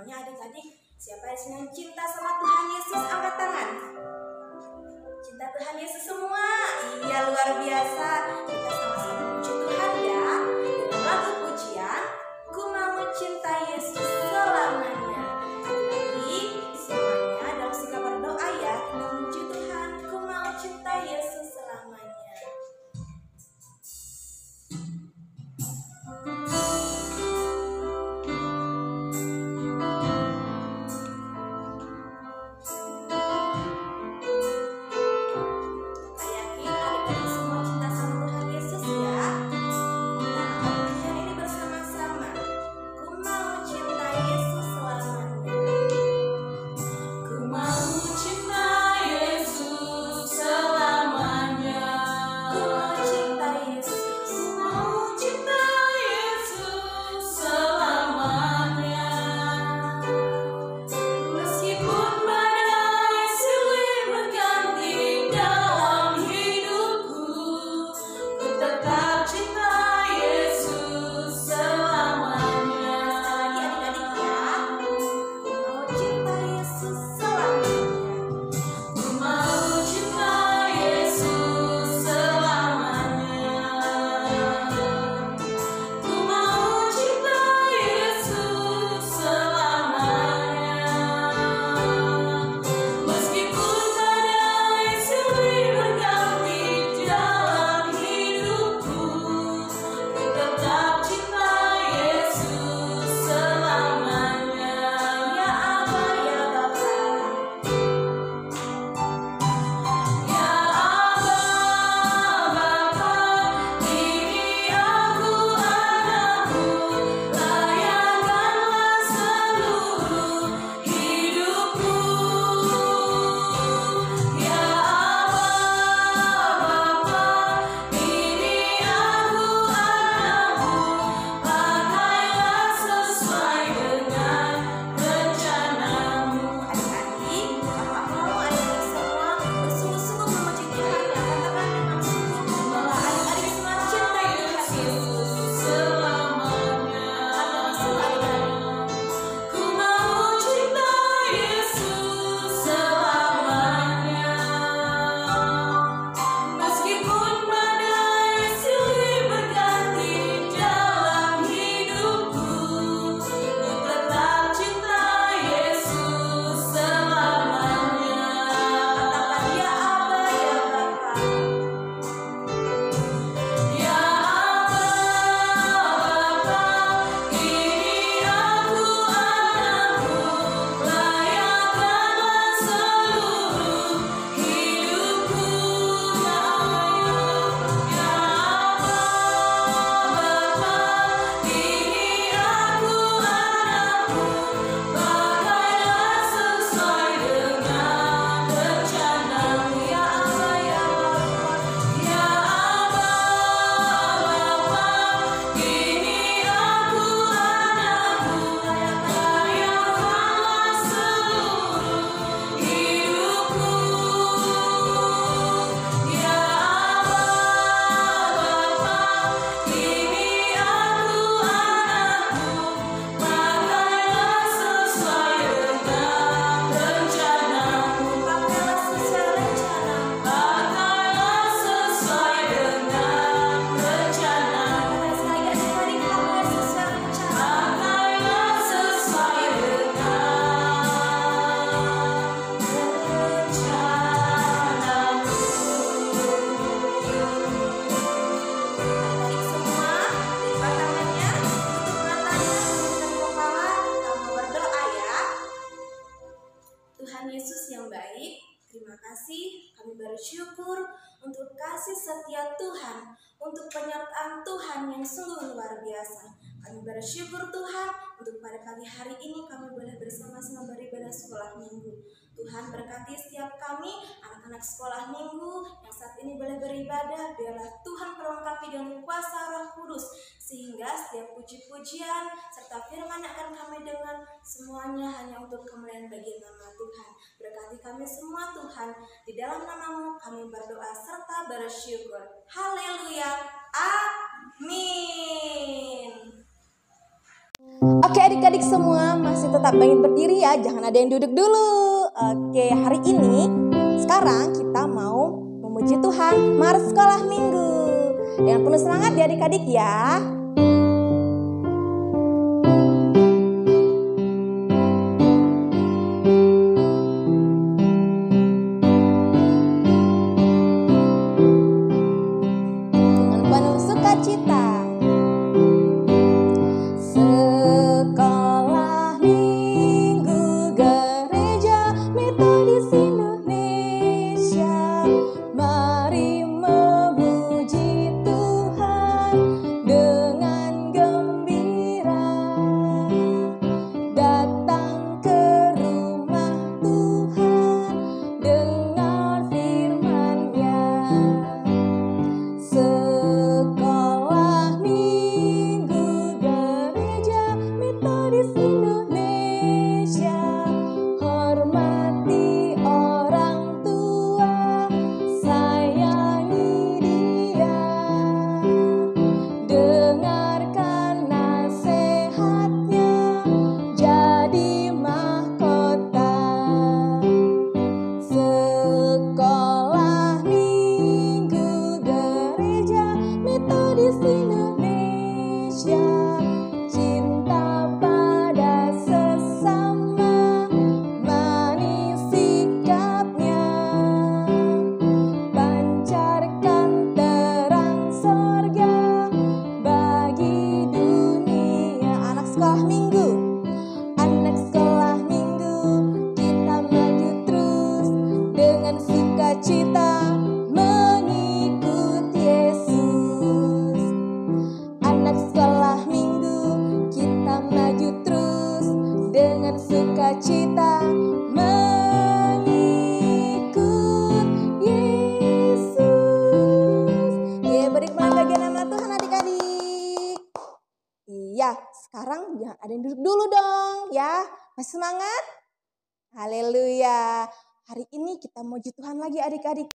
semuanya adik-adik. Siapa yang cinta sama Tuhan Yesus, angkat tangan. Cinta Tuhan Yesus semua? Iya, luar biasa. Kita sama-sama puji Tuhan ya. Dengan lagu pujian, Ku Mau Cinta Yesus Selamanya. Adik-adik, semuanya dalam sikap berdoa ya. Kita puji Tuhan, Ku Mau Cinta Yesus Selamanya. Bersyukur untuk kasih setia Tuhan, untuk penyertaan Tuhan yang sungguh luar biasa. Kami bersyukur Tuhan untuk pada pagi hari ini kami boleh bersama-sama beribadah sekolah minggu. Tuhan berkati setiap kami, anak-anak sekolah minggu yang saat ini boleh beribadah. Biarlah Tuhan perlengkapi dengan kuasa Roh Kudus, sehingga setiap puji-pujian serta firman yang akan kami dengar semuanya hanya untuk kemuliaan bagi nama Tuhan. Berkati kami semua Tuhan, di dalam nama-Mu kami berdoa serta bersyukur. Haleluya, amin. Oke adik-adik semua masih tetap bangkit berdiri ya, jangan ada yang duduk dulu. Oke, hari ini sekarang kita mau memuji Tuhan, mari sekolah minggu. Dengan penuh semangat ya adik-adik ya. Dengan penuh sukacita. Sekolah Minggu Gereja Metodis Indonesia, mari memuji Tuhan dengan gembira. Datang ke rumah Tuhan, dengar firman-Nya. Sekolah Minggu Gereja Metodis Indonesia, hormati orang tua, sayangi dia, dengarkan nasihatnya, jadi mahkota. Sekolah Minggu Gereja Metodis Indonesia, cinta pada sesama, manis sikapnya, pancarkan terang sorga bagi dunia. Anak sekolah minggu, anak sekolah minggu, kita maju terus dengan sukacita mengikut Yesus. Anak sekolah minggu, kita maju terus dengan sukacita mengikut Yesus. Ya, beri kemuliaan bagi nama Tuhan adik-adik. Iya, sekarang jangan ada yang duduk dulu dong ya. Masih semangat? Haleluya. Hari ini kita muji Tuhan lagi adik-adik.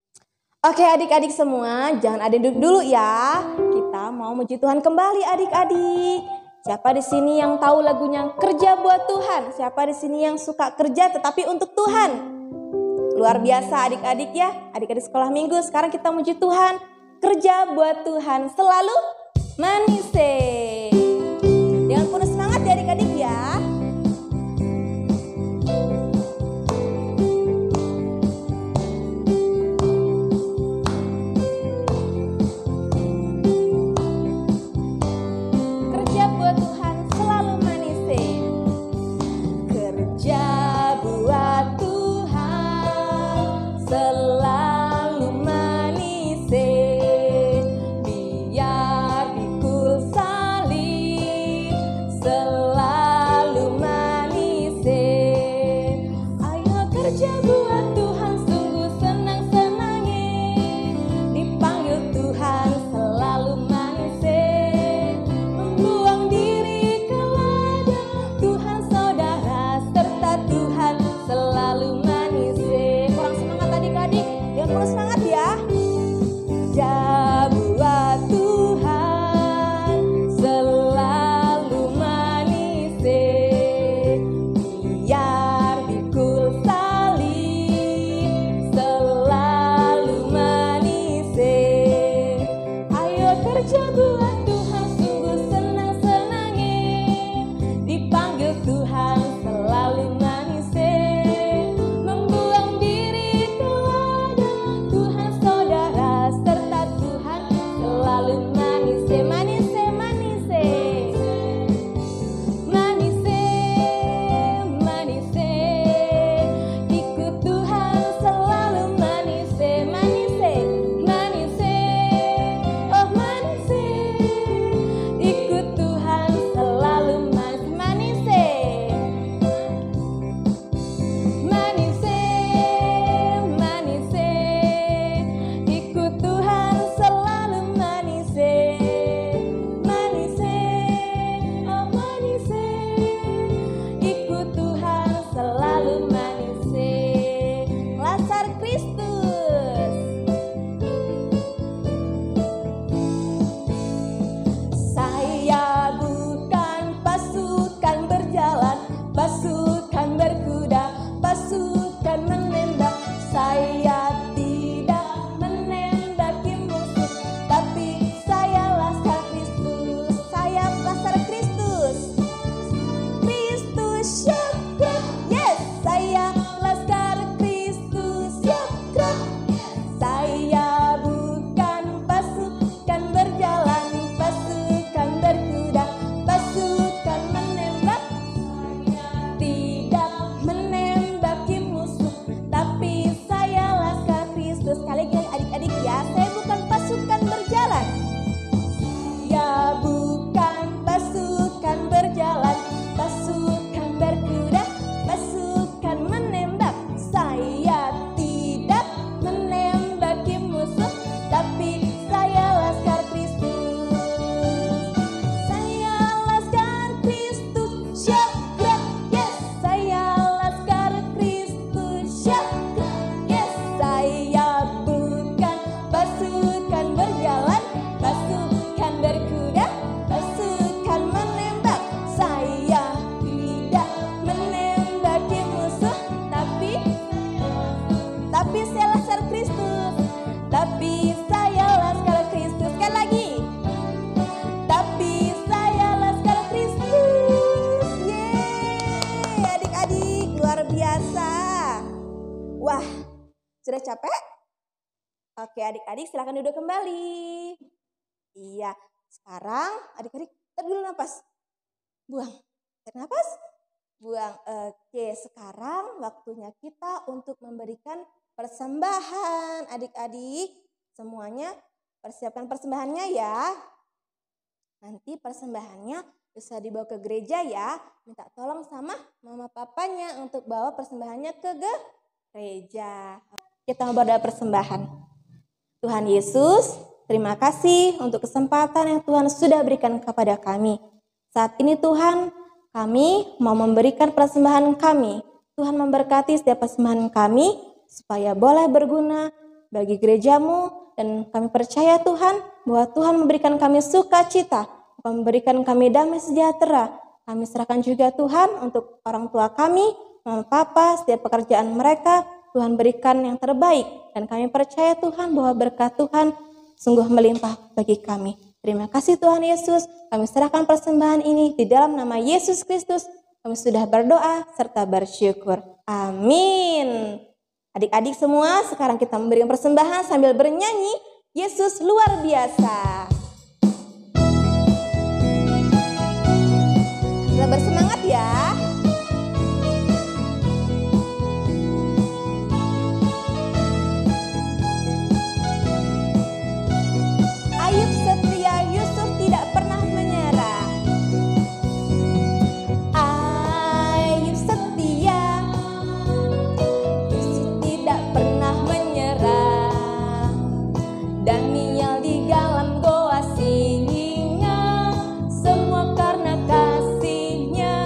Oke adik-adik semua, jangan ada yang duduk dulu ya. Kita mau muji Tuhan kembali adik-adik. Siapa di sini yang tahu lagunya Kerja Buat Tuhan? Siapa di sini yang suka kerja tetapi untuk Tuhan? Luar biasa adik-adik ya. Adik-adik sekolah minggu, sekarang kita muji Tuhan. Kerja buat Tuhan selalu manis. Dengan penuh semangat ya adik-adik ya. Kerja buat Tuhan selalu manis. Kerja buat Tuhan selalu manis. Biar pikul salib selalu syukur. Yes, saya Laskar Kristus syukur. Saya bukan pasukan berjalan, pasukan berkuda, pasukan menembak, tidak menembaki musuh, tapi saya Laskar Kristus. Sekali lagi adik-adik ya, saya bukan pasukan berjalan. Ya bukan pasukan berjalan, pasukan berkuda, pasukan menembak. Saya tidak menembaki musuh, tapi saya Laskar Kristus. Saya Laskar Kristus syukur. Yes, saya Laskar Kristus syukur. Yes, saya bukan pasukan berjalan, pasukan berkuda, pasukan menembak. Saya tidak menembaki musuh, tapi saya Laskar Kristus. Tapi saya Laskar Kristus. Sekali lagi. Tapi saya Laskar Kristus. Yeay, adik-adik luar biasa. Wah, sudah capek? Oke adik-adik silakan duduk kembali. Iya, sekarang adik-adik tarik dulu napas. Buang, tarik napas. Buang. Oke, sekarang waktunya kita untuk memberikan persembahan. Adik-adik semuanya persiapkan persembahannya ya. Nanti persembahannya bisa dibawa ke gereja ya. Minta tolong sama mama papanya untuk bawa persembahannya ke gereja. Kita mau berdoa persembahan. Tuhan Yesus, terima kasih untuk kesempatan yang Tuhan sudah berikan kepada kami. Saat ini Tuhan, kami mau memberikan persembahan kami. Tuhan memberkati setiap persembahan kami supaya boleh berguna bagi gerejamu. Dan kami percaya Tuhan bahwa Tuhan memberikan kami sukacita, memberikan kami damai sejahtera. Kami serahkan juga Tuhan untuk orang tua kami, mama papa, setiap pekerjaan mereka. Tuhan berikan yang terbaik. Dan kami percaya Tuhan bahwa berkat Tuhan sungguh melimpah bagi kami. Terima kasih Tuhan Yesus. Kami serahkan persembahan ini di dalam nama Yesus Kristus. Kami sudah berdoa serta bersyukur. Amin. Adik-adik semua, sekarang kita memberikan persembahan sambil bernyanyi Yesus luar biasa. Kita bersemangat ya. Ayub setia, Yusuf tidak pernah menyerah. Ayub setia, Yusuf tidak pernah menyerah. Daniel di dalam goa singa, semua karena kasihnya.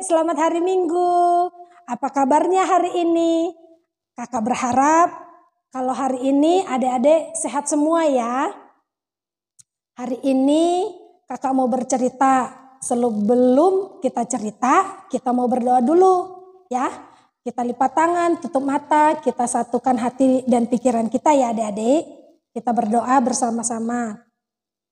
selamat hari Minggu. Apa kabarnya hari ini? Kakak berharap kalau hari ini adik-adik sehat semua ya. Hari ini kakak mau bercerita. Sebelum kita cerita, kita mau berdoa dulu ya. Kita lipat tangan, tutup mata, kita satukan hati dan pikiran kita ya adik-adik. Kita berdoa bersama-sama.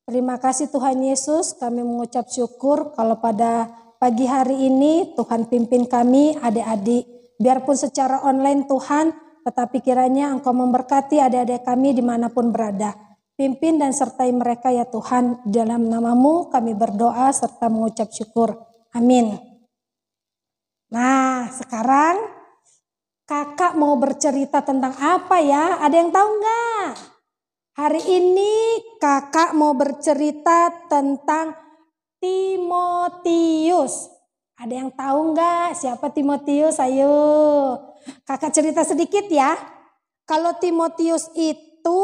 Terima kasih Tuhan Yesus, kami mengucap syukur kalau pada pagi hari ini Tuhan pimpin kami adik-adik. Biarpun secara online Tuhan, tetapi kiranya Engkau memberkati adik-adik kami dimanapun berada. Pimpin dan sertai mereka ya Tuhan, dalam nama-Mu kami berdoa serta mengucap syukur. Amin. Nah sekarang kakak mau bercerita tentang apa ya? Ada yang tahu nggak? Hari ini kakak mau bercerita tentang Timotius. Ada yang tahu nggak siapa Timotius? Ayo, kakak cerita sedikit ya. Kalau Timotius itu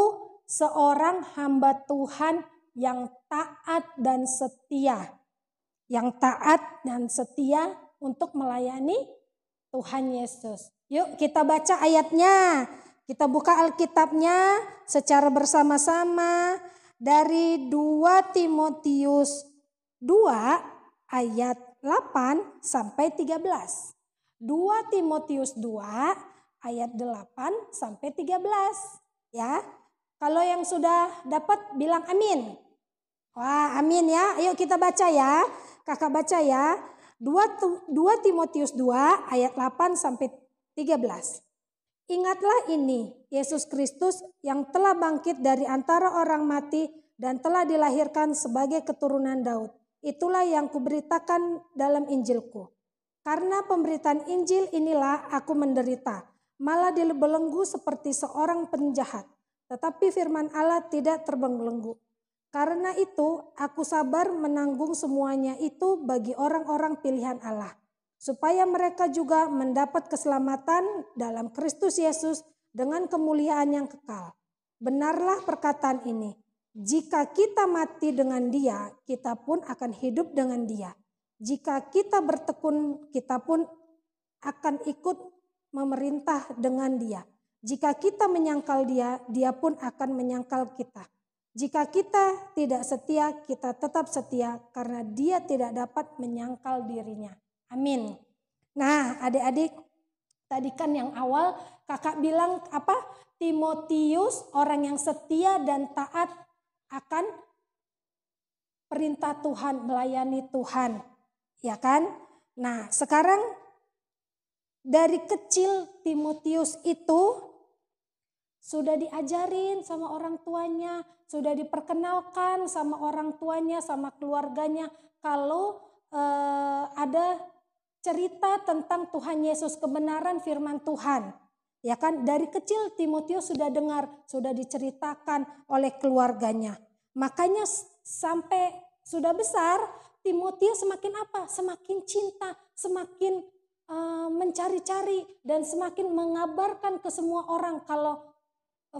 seorang hamba Tuhan yang taat dan setia. Yang taat dan setia untuk melayani Tuhan Yesus. Yuk kita baca ayatnya. Kita buka Alkitabnya secara bersama-sama dari 2 Timotius 2 ayat 8 sampai 13. 2 Timotius 2 ayat 8 sampai 13 ya. Kalau yang sudah dapat bilang amin. Wah, amin ya. Ayo kita baca ya. Kakak baca ya. 2 Timotius 2 ayat 8 sampai 13. Ingatlah ini, Yesus Kristus yang telah bangkit dari antara orang mati dan telah dilahirkan sebagai keturunan Daud. Itulah yang kuberitakan dalam Injilku. Karena pemberitaan Injil inilah aku menderita, malah dibelenggu seperti seorang penjahat. Tetapi firman Allah tidak terbelenggu. Karena itu aku sabar menanggung semuanya itu bagi orang-orang pilihan Allah. Supaya mereka juga mendapat keselamatan dalam Kristus Yesus dengan kemuliaan yang kekal. Benarlah perkataan ini, jika kita mati dengan Dia, kita pun akan hidup dengan Dia. Jika kita bertekun, kita pun akan ikut memerintah dengan Dia. Jika kita menyangkal Dia, Dia pun akan menyangkal kita. Jika kita tidak setia, kita tetap setia karena Dia tidak dapat menyangkal dirinya. Amin. Nah adik-adik, tadi kan yang awal kakak bilang apa? Timotius orang yang setia dan taat akan perintah Tuhan, melayani Tuhan. Ya kan? Nah sekarang dari kecil Timotius itu sudah diajarin sama orang tuanya, sudah diperkenalkan sama orang tuanya, sama keluarganya kalau ada cerita tentang Tuhan Yesus, kebenaran firman Tuhan. Ya kan, dari kecil Timotius sudah dengar, sudah diceritakan oleh keluarganya. Makanya sampai sudah besar, Timotius semakin apa? Semakin cinta, semakin mencari-cari dan semakin mengabarkan ke semua orang kalau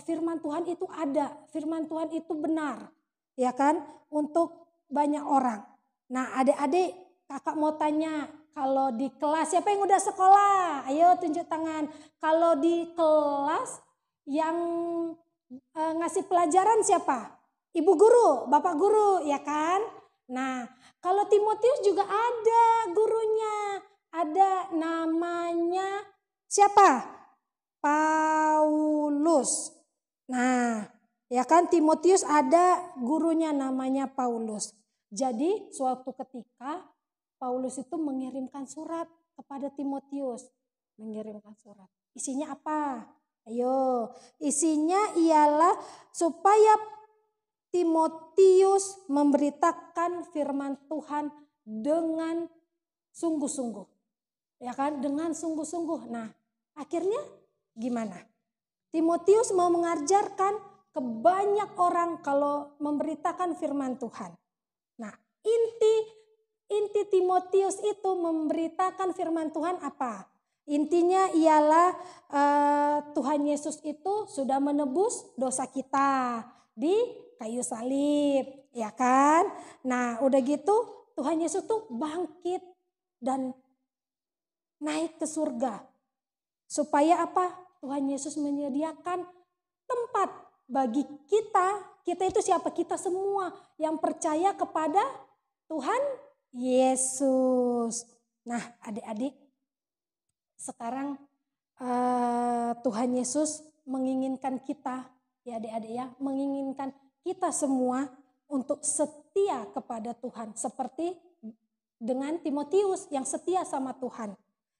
firman Tuhan itu ada, firman Tuhan itu benar. Ya kan, untuk banyak orang. Nah adik-adik, kakak mau tanya, kalau di kelas siapa yang udah sekolah? Ayo tunjuk tangan. Kalau di kelas yang ngasih pelajaran siapa? Ibu guru, bapak guru, ya kan? Nah, kalau Timotius juga ada gurunya. Ada namanya siapa? Paulus. Nah, ya kan Timotius ada gurunya namanya Paulus. Jadi suatu ketika Paulus itu mengirimkan surat kepada Timotius. Mengirimkan surat. Isinya apa? Ayo, isinya ialah supaya Timotius memberitakan firman Tuhan dengan sungguh-sungguh. Ya kan? Dengan sungguh-sungguh. Nah, akhirnya gimana? Timotius mau mengajarkan ke banyak orang kalau memberitakan firman Tuhan. Nah, inti Timotius itu memberitakan firman Tuhan apa? Intinya ialah Tuhan Yesus itu sudah menebus dosa kita di kayu salib, ya kan? Nah, udah gitu Tuhan Yesus tuh bangkit dan naik ke surga. Supaya apa? Tuhan Yesus menyediakan tempat bagi kita. Kita itu siapa? Kita semua yang percaya kepada Tuhan Yesus. Nah, adik-adik, sekarang Tuhan Yesus menginginkan kita, ya adik-adik ya, menginginkan kita semua untuk setia kepada Tuhan. Seperti dengan Timotius yang setia sama Tuhan.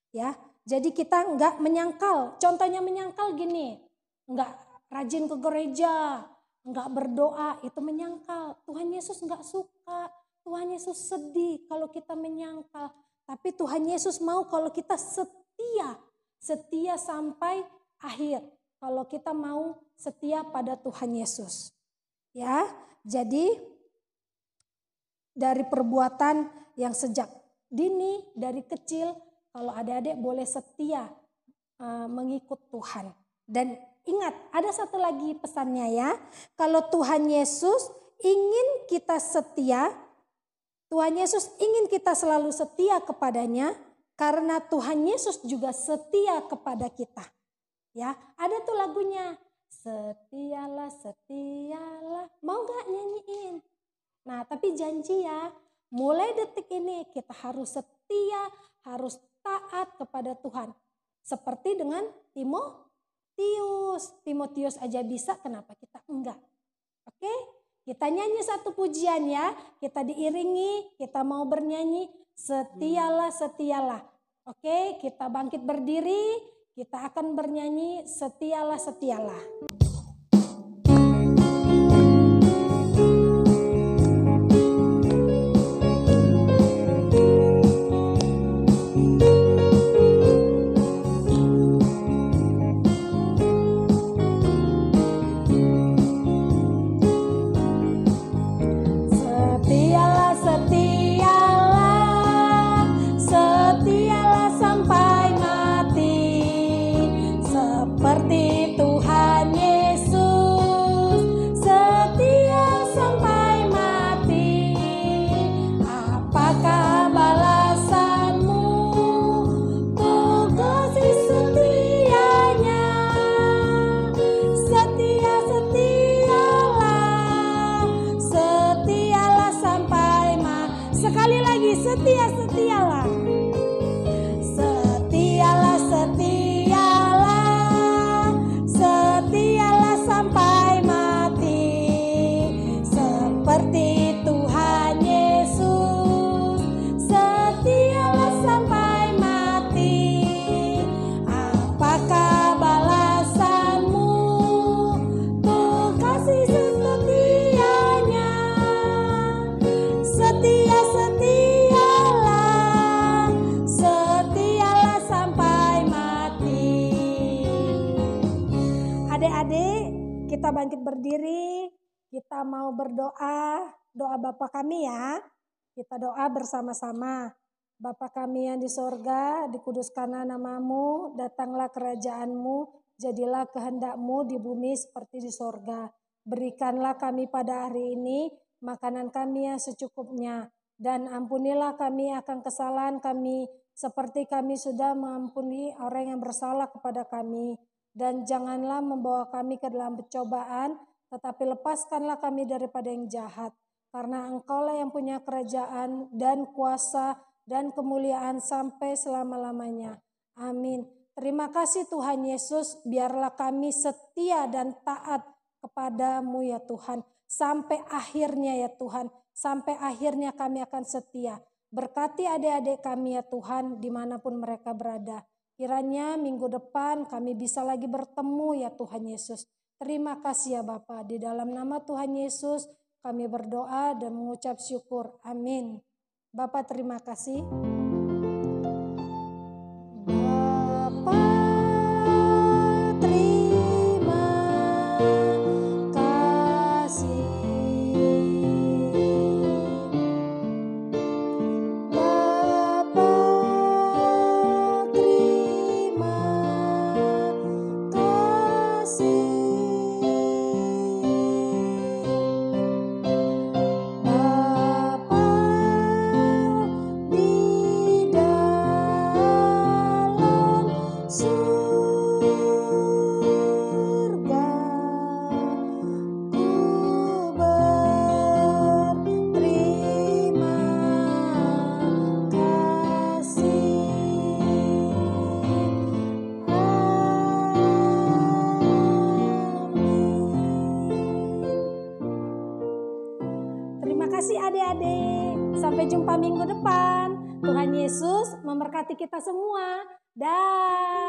Ya, jadi kita enggak menyangkal. Contohnya menyangkal gini, enggak rajin ke gereja, enggak berdoa, itu menyangkal. Tuhan Yesus enggak suka. Tuhan Yesus sedih kalau kita menyangkal. Tapi Tuhan Yesus mau kalau kita setia sampai akhir. Kalau kita mau setia pada Tuhan Yesus. Ya, jadi dari perbuatan yang sejak dini, dari kecil, kalau adik-adik boleh setia mengikut Tuhan. Dan ingat, ada satu lagi pesannya ya. Kalau Tuhan Yesus ingin kita setia, Tuhan Yesus ingin kita selalu setia kepadanya, karena Tuhan Yesus juga setia kepada kita. Ya, ada tuh lagunya. Setialah, setialah. Mau gak nyanyiin? Nah, tapi janji ya, mulai detik ini kita harus setia, harus taat kepada Tuhan. Seperti dengan Timotius. Timotius aja bisa, kenapa kita enggak? Oke, kita nyanyi satu pujian ya. Kita diiringi, kita mau bernyanyi. Setialah, setialah. Oke, kita bangkit berdiri. Kita akan bernyanyi setialah, setialah. Kita bangkit berdiri, kita mau berdoa, doa Bapa kami ya. Kita doa bersama-sama. Bapa kami yang di sorga, dikuduskanlah namamu, datanglah kerajaanmu, jadilah kehendakmu di bumi seperti di sorga. Berikanlah kami pada hari ini makanan kami yang secukupnya, dan ampunilah kami akan kesalahan kami, seperti kami sudah mengampuni orang yang bersalah kepada kami. Dan janganlah membawa kami ke dalam pencobaan, tetapi lepaskanlah kami daripada yang jahat. Karena Engkaulah yang punya kerajaan dan kuasa dan kemuliaan sampai selama-lamanya. Amin. Terima kasih Tuhan Yesus, biarlah kami setia dan taat kepada-Mu ya Tuhan. Sampai akhirnya ya Tuhan, sampai akhirnya kami akan setia. Berkati adik-adik kami ya Tuhan, dimanapun mereka berada. Kiranya minggu depan kami bisa lagi bertemu ya Tuhan Yesus. Terima kasih ya Bapa. Di dalam nama Tuhan Yesus kami berdoa dan mengucap syukur. Amin. Bapa terima kasih. Bapa terima kasih. Bapa di adik-adik. Sampai jumpa minggu depan. Tuhan Yesus memberkati kita semua. Dah.